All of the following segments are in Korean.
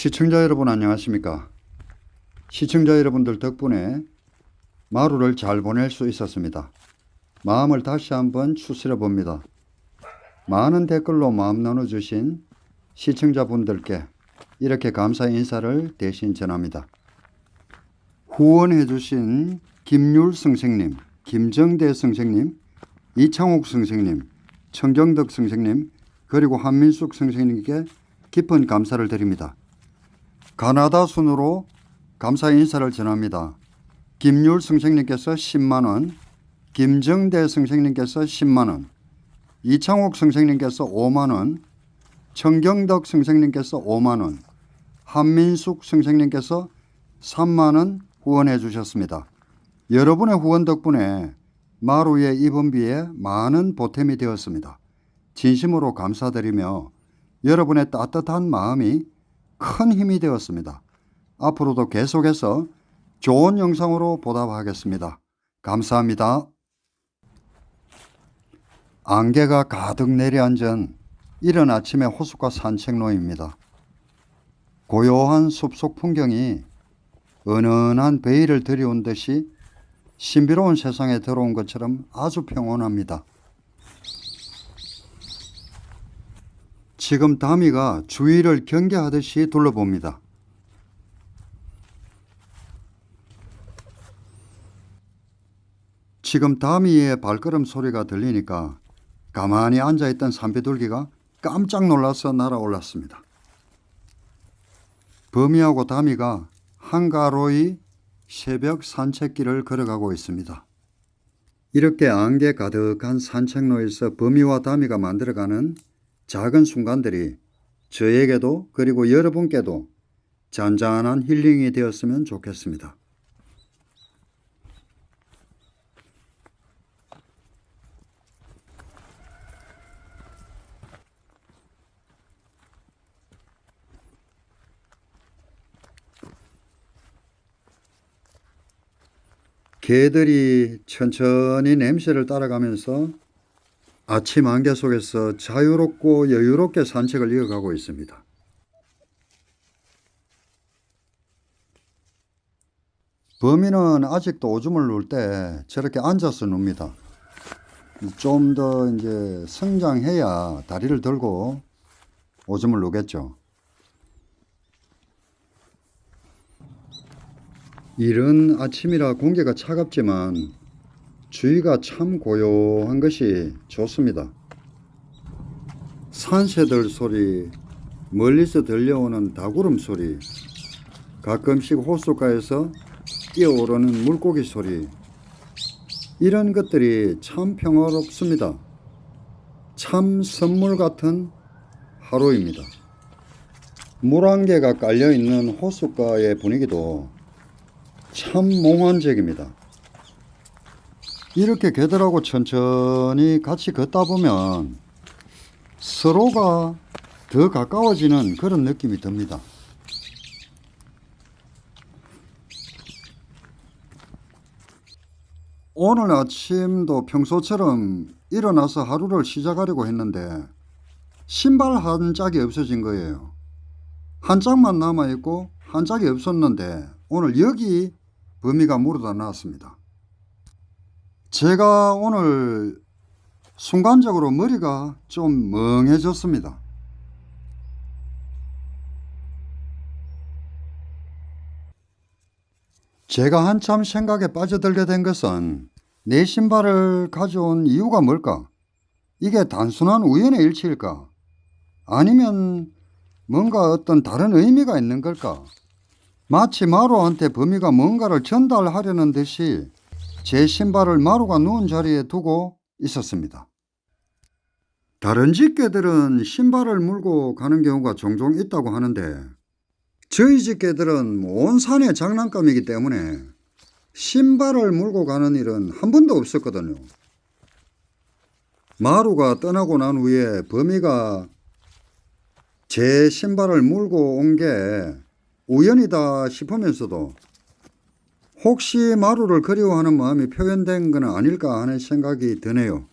시청자 여러분 안녕하십니까? 시청자 여러분들 덕분에 마루를 잘 보낼 수 있었습니다. 마음을 다시 한번 추스려 봅니다. 많은 댓글로 마음 나눠주신 시청자분들께 이렇게 감사 인사를 대신 전합니다. 후원해 주신 김율 선생님, 김정대 선생님, 이창옥 선생님, 청경덕 선생님, 그리고 한민숙 선생님께 깊은 감사를 드립니다. 가나다 순으로 감사 인사를 전합니다. 김율 선생님께서 10만원, 김정대 선생님께서 10만원, 이창옥 선생님께서 5만원, 청경덕 선생님께서 5만원, 한민숙 선생님께서 3만원 후원해 주셨습니다. 여러분의 후원 덕분에 마루의 입원비에 많은 보탬이 되었습니다. 진심으로 감사드리며 여러분의 따뜻한 마음이 큰 힘이 되었습니다. 앞으로도 계속해서 좋은 영상으로 보답하겠습니다. 감사합니다. 안개가 가득 내려앉은 이른 아침의 호숫가 산책로입니다. 고요한 숲속 풍경이 은은한 베일을 들여온 듯이 신비로운 세상에 들어온 것처럼 아주 평온합니다. 지금 다미가 주위를 경계하듯이 둘러봅니다. 지금 다미의 발걸음 소리가 들리니까 가만히 앉아있던 산비둘기가 깜짝 놀라서 날아올랐습니다. 범이하고 다미가 한가로이 새벽 산책길을 걸어가고 있습니다. 이렇게 안개 가득한 산책로에서 범이와 다미가 만들어가는 작은 순간들이 저에게도 그리고 여러분께도 잔잔한 힐링이 되었으면 좋겠습니다. 개들이 천천히 냄새를 따라가면서 아침 안개 속에서 자유롭고 여유롭게 산책을 이어가고 있습니다. 범이는 아직도 오줌을 누울 때 저렇게 앉아서 눕니다. 좀 더 이제 성장해야 다리를 들고 오줌을 누겠죠. 이른 아침이라 공기가 차갑지만 주위가 참 고요한 것이 좋습니다. 산새들 소리, 멀리서 들려오는 닭울음 소리, 가끔씩 호숫가에서 뛰어오르는 물고기 소리, 이런 것들이 참 평화롭습니다. 참 선물 같은 하루입니다. 물안개가 깔려있는 호숫가의 분위기도 참 몽환적입니다. 이렇게 개들하고 천천히 같이 걷다 보면 서로가 더 가까워지는 그런 느낌이 듭니다. 오늘 아침도 평소처럼 일어나서 하루를 시작하려고 했는데 신발 한 짝이 없어진 거예요. 한 짝만 남아있고 한 짝이 없었는데 오늘 여기 범이가 물어다 놨습니다. 제가 오늘 순간적으로 머리가 좀 멍해졌습니다. 제가 한참 생각에 빠져들게 된 것은 내 신발을 가져온 이유가 뭘까? 이게 단순한 우연의 일치일까? 아니면 뭔가 어떤 다른 의미가 있는 걸까? 마치 마루한테 범이가 뭔가를 전달하려는 듯이 제 신발을 마루가 누운 자리에 두고 있었습니다. 다른 집 개들은 신발을 물고 가는 경우가 종종 있다고 하는데 저희 집 개들은 온 산의 장난감이기 때문에 신발을 물고 가는 일은 한 번도 없었거든요. 마루가 떠나고 난 후에 범이가 제 신발을 물고 온 게 우연이다 싶으면서도 혹시 마루를 그리워하는 마음이 표현된 건 아닐까 하는 생각이 드네요.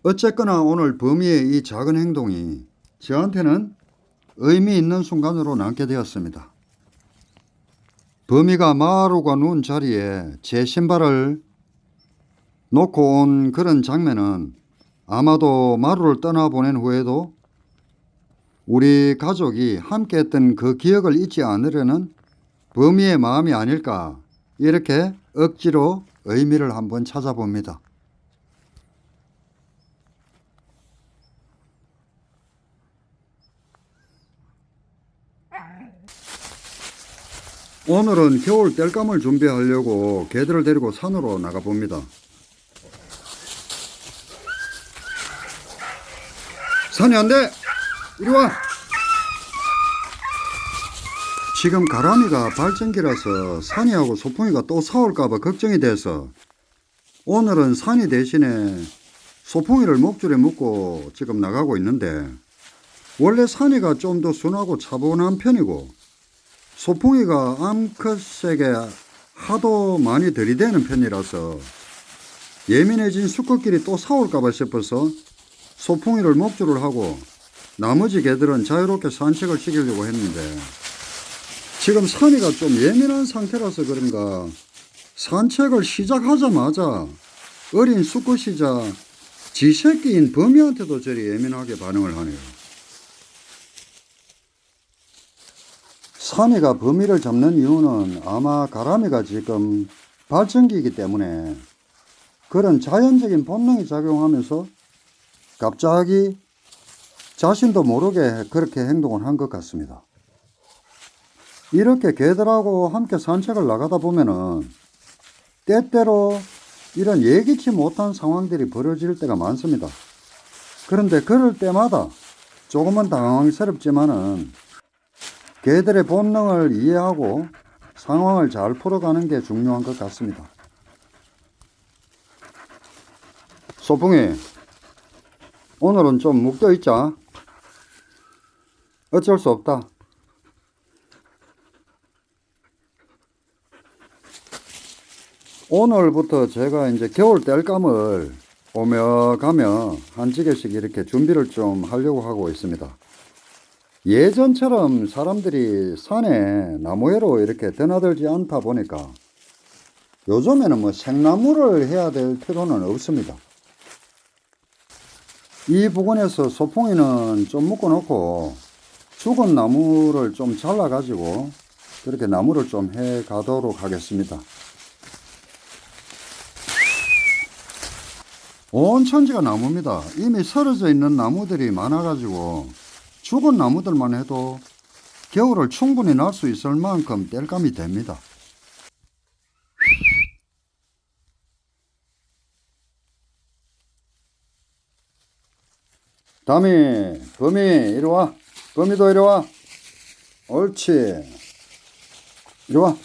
어쨌거나 오늘 범이의 이 작은 행동이 저한테는 의미 있는 순간으로 남게 되었습니다. 범이가 마루가 누운 자리에 제 신발을 놓고 온 그런 장면은 아마도 마루를 떠나보낸 후에도 우리 가족이 함께 했던 그 기억을 잊지 않으려는 범이의 마음이 아닐까, 이렇게 억지로 의미를 한번 찾아봅니다. 오늘은 겨울 땔감을 준비하려고 개들을 데리고 산으로 나가봅니다. 산이 안 돼! 이리 와! 지금 가람이가 발전기라서 산이하고 소풍이가 또 싸울까봐 걱정이 돼서 오늘은 산이 대신에 소풍이를 목줄에 묶고 지금 나가고 있는데, 원래 산이가 좀 더 순하고 차분한 편이고 소풍이가 암컷에게 하도 많이 들이대는 편이라서 예민해진 수컷끼리 또 싸울까봐 싶어서 소풍이를 목줄을 하고 나머지 개들은 자유롭게 산책을 시키려고 했는데, 지금 산이가 좀 예민한 상태라서 그런가 산책을 시작하자마자 어린 수컷이자 지 새끼인 범이한테도 저리 예민하게 반응을 하네요. 산이가 범이를 잡는 이유는 아마 가람이가 지금 발전기이기 때문에 그런 자연적인 본능이 작용하면서 갑자기 자신도 모르게 그렇게 행동을 한 것 같습니다. 이렇게 개들하고 함께 산책을 나가다 보면은 때때로 이런 예기치 못한 상황들이 벌어질 때가 많습니다. 그런데 그럴 때마다 조금은 당황스럽지만은 개들의 본능을 이해하고 상황을 잘 풀어가는 게 중요한 것 같습니다. 소풍이, 오늘은 좀 묶여있자. 어쩔 수 없다. 오늘부터 제가 이제 겨울 땔감을 오며 가며 한 지게씩 이렇게 준비를 좀 하려고 하고 있습니다. 예전처럼 사람들이 산에 나무회로 이렇게 드나들지 않다 보니까 요즘에는 뭐 생나무를 해야 될 필요는 없습니다. 이 부근에서 소풍이는 좀 묶어 놓고 죽은 나무를 좀 잘라 가지고 그렇게 나무를 좀 해 가도록 하겠습니다. 온 천지가 나무입니다. 이미 쓰러져 있는 나무들이 많아 가지고 죽은 나무들만 해도 겨울을 충분히 날 수 있을 만큼 땔감이 됩니다. 담이, 범이 이리 와. 범이도 이리 와. 옳지. 이리 와.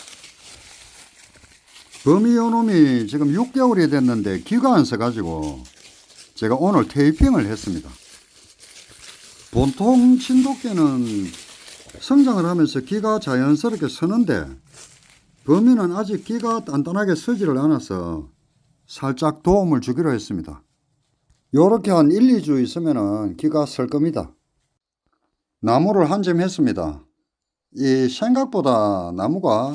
범이 요놈이 지금 6개월이 됐는데 귀가 안 서가지고 제가 오늘 테이핑을 했습니다. 보통 진돗개는 성장을 하면서 귀가 자연스럽게 서는데 범이는 아직 귀가 단단하게 서지를 않아서 살짝 도움을 주기로 했습니다. 요렇게 한 1, 2주 있으면 귀가 설 겁니다. 나무를 한 점 했습니다. 이 생각보다 나무가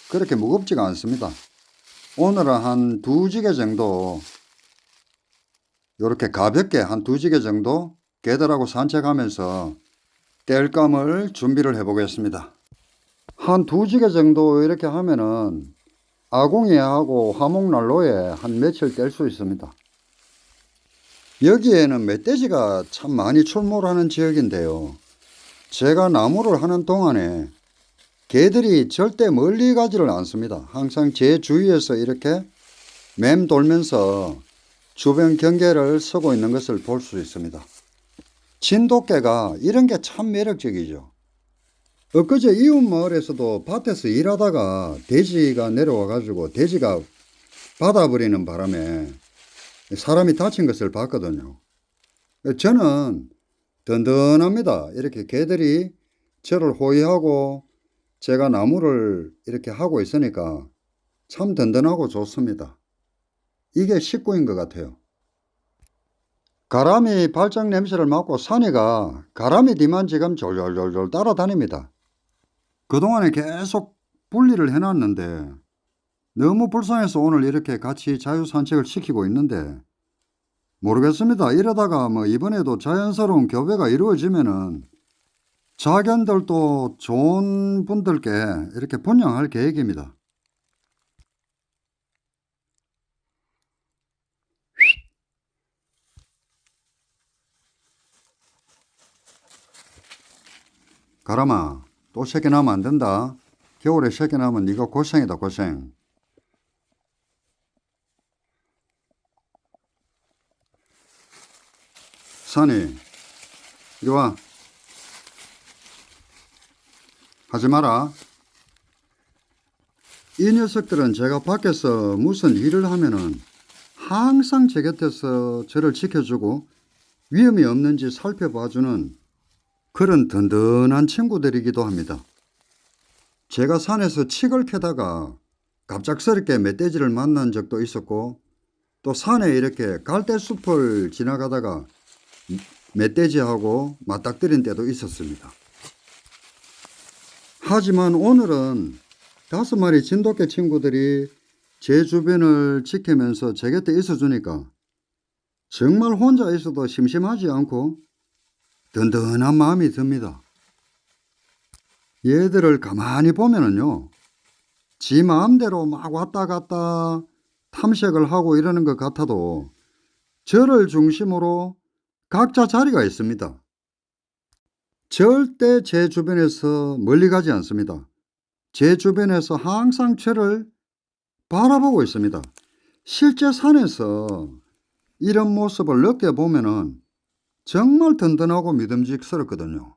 그렇게 무겁지가 않습니다. 오늘은 한 2지게 정도, 요렇게 가볍게 한 2지게 정도 개들하고 산책하면서 땔감을 준비를 해 보겠습니다. 한 2지게 정도 이렇게 하면은 아궁이하고 화목난로에 한 며칠 뗄 수 있습니다. 여기에는 멧돼지가 참 많이 출몰하는 지역인데요. 제가 나무를 하는 동안에 개들이 절대 멀리 가지를 않습니다. 항상 제 주위에서 이렇게 맴돌면서 주변 경계를 서고 있는 것을 볼 수 있습니다. 진돗개가 이런 게 참 매력적이죠. 엊그제 이웃 마을에서도 밭에서 일하다가 돼지가 내려와 가지고 돼지가 받아버리는 바람에 사람이 다친 것을 봤거든요. 저는 든든합니다. 이렇게 개들이 저를 호위하고 제가 나무를 이렇게 하고 있으니까 참 든든하고 좋습니다. 이게 식구인 것 같아요. 가람이 발작 냄새를 맡고 산이가 가람이 뒤만 지금 졸졸졸졸 따라다닙니다. 그동안에 계속 분리를 해놨는데 너무 불쌍해서 오늘 이렇게 같이 자유산책을 시키고 있는데 모르겠습니다. 이러다가 뭐 이번에도 자연스러운 교배가 이루어지면은 자견들도 좋은 분들께 이렇게 분양할 계획입니다. 가람아, 또 새끼나면 안 된다. 겨울에 새끼나면 네가 고생이다, 고생. 산이, 이리 와. 하지 마라. 이 녀석들은 제가 밖에서 무슨 일을 하면은 항상 제 곁에서 저를 지켜주고 위험이 없는지 살펴봐주는 그런 든든한 친구들이기도 합니다. 제가 산에서 칡을 캐다가 갑작스럽게 멧돼지를 만난 적도 있었고 또 산에 이렇게 갈대숲을 지나가다가 멧돼지하고 맞닥뜨린 때도 있었습니다. 하지만 오늘은 5마리 진돗개 친구들이 제 주변을 지키면서 제 곁에 있어주니까 정말 혼자 있어도 심심하지 않고 든든한 마음이 듭니다. 얘들을 가만히 보면은요, 지 마음대로 막 왔다 갔다 탐색을 하고 이러는 것 같아도 저를 중심으로 각자 자리가 있습니다. 절대 제 주변에서 멀리 가지 않습니다. 제 주변에서 항상 저를 바라보고 있습니다. 실제 산에서 이런 모습을 느껴보면은 정말 든든하고 믿음직스럽거든요.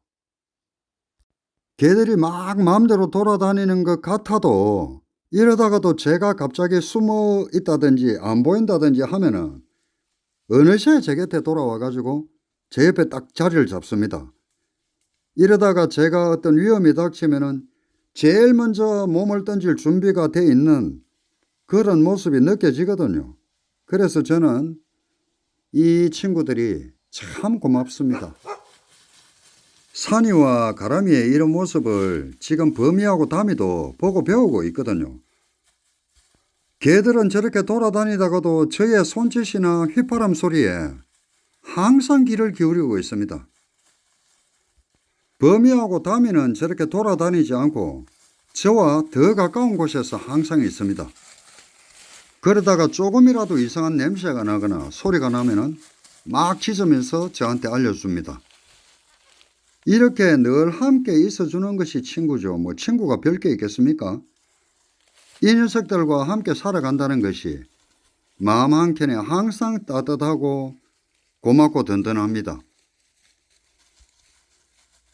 개들이 막 마음대로 돌아다니는 것 같아도 이러다가도 제가 갑자기 숨어 있다든지 안 보인다든지 하면은 어느새 제 곁에 돌아와 가지고 제 옆에 딱 자리를 잡습니다. 이러다가 제가 어떤 위험이 닥치면은 제일 먼저 몸을 던질 준비가 돼 있는 그런 모습이 느껴지거든요. 그래서 저는 이 친구들이 참 고맙습니다. 산이와 가람이의 이런 모습을 지금 범이하고 담이도 보고 배우고 있거든요. 개들은 저렇게 돌아다니다가도 저의 손짓이나 휘파람 소리에 항상 귀를 기울이고 있습니다. 범이하고 담이는 저렇게 돌아다니지 않고 저와 더 가까운 곳에서 항상 있습니다. 그러다가 조금이라도 이상한 냄새가 나거나 소리가 나면은 막 짖으면서 저한테 알려줍니다. 이렇게 늘 함께 있어주는 것이 친구죠. 뭐 친구가 별게 있겠습니까? 이 녀석들과 함께 살아간다는 것이 마음 한켠에 항상 따뜻하고 고맙고 든든합니다.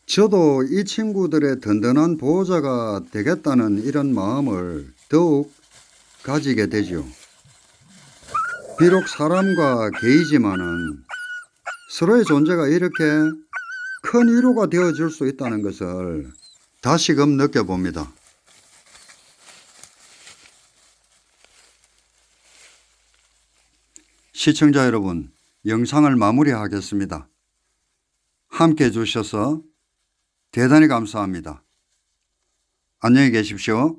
저도 이 친구들의 든든한 보호자가 되겠다는 이런 마음을 더욱 가지게 되죠. 비록 사람과 개이지만은 서로의 존재가 이렇게 큰 위로가 되어줄 수 있다는 것을 다시금 느껴봅니다. 시청자 여러분, 영상을 마무리하겠습니다. 함께 해주셔서 대단히 감사합니다. 안녕히 계십시오.